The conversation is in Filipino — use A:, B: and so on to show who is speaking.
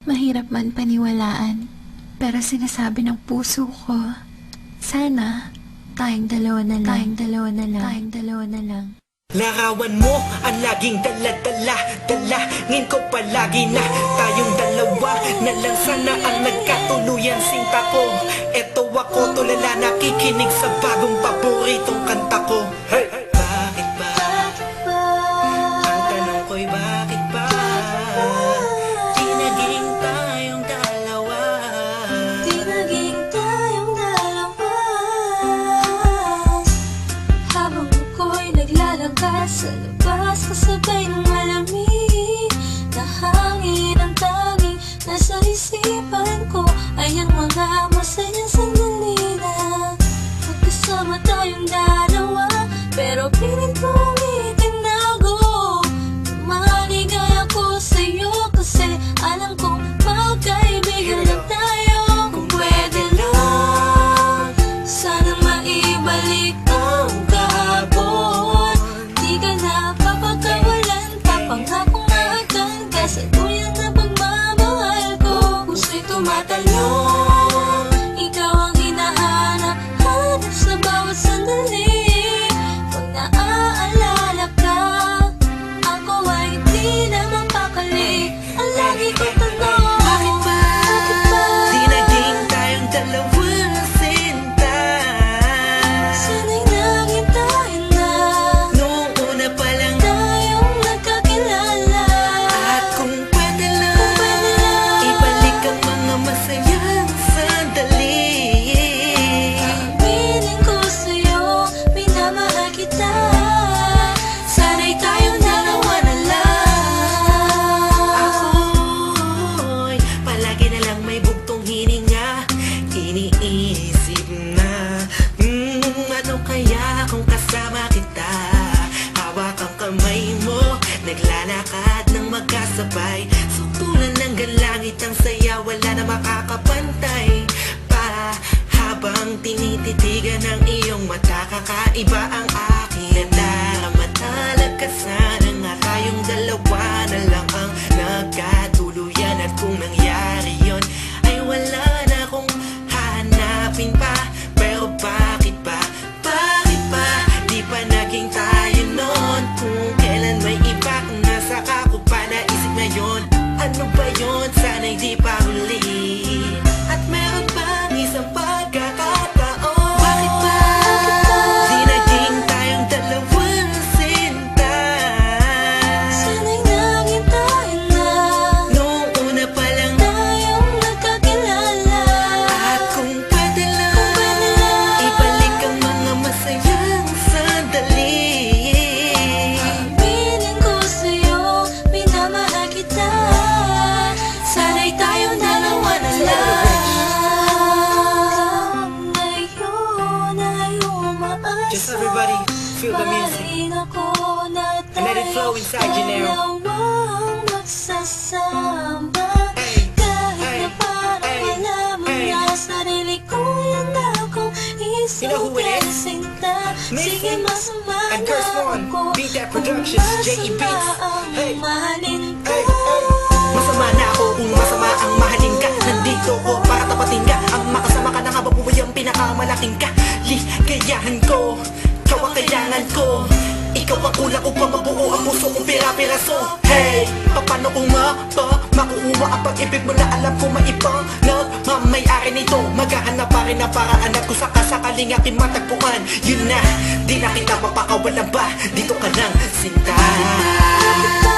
A: Mahirap man paniwalaan, pero sinasabi ng puso ko, sana tayong dalawa na lang, tayong dalawa na lang, tayong dalawa na lang.
B: Larawan mo ang laging dala-dala, dalangin ko palagi na tayong dalawa na lang sana ang nagkatuluyan. Sinta ko, eto ako tulala, nakikinig sa bagong paboritong kanta ko. Hey! Bakit ba? Ang tanong ko'y bakit ba? Di naging tayong dalawa.
C: Di naging tayong dalawa. Habang ako'y naglalakad sa labas, kasabay ng malamig na hangin, ang tanging nasa isipan ko ay ang mga masayang sandali na magkasama tayong dalawa. Pero pilit kong itinago, maligay ako sa'yo kasi alam kong magkaibigan na tayo. Kung pwede lang, sana maibalik ang kahapon. Di ka na papagkawalan, papangako maagkan ka sa duyan na pagmamahal ko. Puso'y tumatalon, ikaw ang hinahanap-hanap sa bawat sandali. Pag naaalala ka, ako ay di na mapakali. Ang lagi ko tanong, bakit ba? Bakit ba?
B: Di naging tayong dalawa, sinta.
C: Sana'y naging tayo na,
B: Noong una pa lang,
C: tayong nagkakilala.
B: at kung pwede lang, ibalik ang mga masayang sandali.
C: Aminin ko sa'yo, minamahal kita. Sana'y tayong dalawa na lang.
B: Ako'y palagi na lang may bugtong hininga, iniisip na ano kaya kung kasama kita. Hawak ang kamay mo, naglalakad ng magkasabay, sutulan ng galangit ang saya, wala na makakapantay pa. Habang tinititigan ng iyong mata, kakaiba ang aking nararamdaman. Ka sana nga tayong dalawa na lang ang nagkatuluyan. At kung nangyari yun, ay wala na akong hahanapin pa. Pero bakit ba? Bakit ba? Di pa naging tayo nun? Kung kailan may iba, kung nasa ko pa naisip na yun. Ano ba yun? Sana'y di pa huli. At meron bang isang pagkakataon? Bakit ba? Di naging tayong dalawa, sinta.
C: Sana'y naging tayo na,
B: Noong una pa lang,
C: tayong nagkakilala.
B: at kung pwede lang, ibalik ang mga masayang sandali.
C: Aminin ko sa'yo, minamahal kita. Sana'y tayong dalawa na lang. Ngayon ay umaasa,
B: Just everybody feel the music.
C: mahalin ako na
B: And let it flow inside you now.
C: dalawang magsasama.
B: Hey,
C: Kahit
B: hey,
C: na parang
B: hey,
C: wala mo
B: hey.
C: na sarili ko, yan akong
B: You know who it is?
C: sinta. Sige,
B: Mason
C: masama
B: and
C: na
B: Curse One,
C: ako
B: Beat That Productions,
C: kung
B: J.E. Beats.
C: masama ang
B: Hey,
C: mahalin ka.
B: hey, hey. Masama na ako kung masama ang mahalin ka. Nandito ko para tapatin ka. Ang makasama ka na nga babuhay ang pinakamalaking ka. Ligayahan ko, ikaw ang kailangan ko. Ikaw ang kulang upang mabuo ang puso kong pira-piraso. Hey, paano kung makukuha ang pag-ibig mo na alam ko maibang nagmamayari nito? Maghahanap pa rin ang paraan at kung sakasakaling aking matagpuan, yun na, di na kita mapakawalan ba? Dito ka lang, sinta.
C: Bakit ba?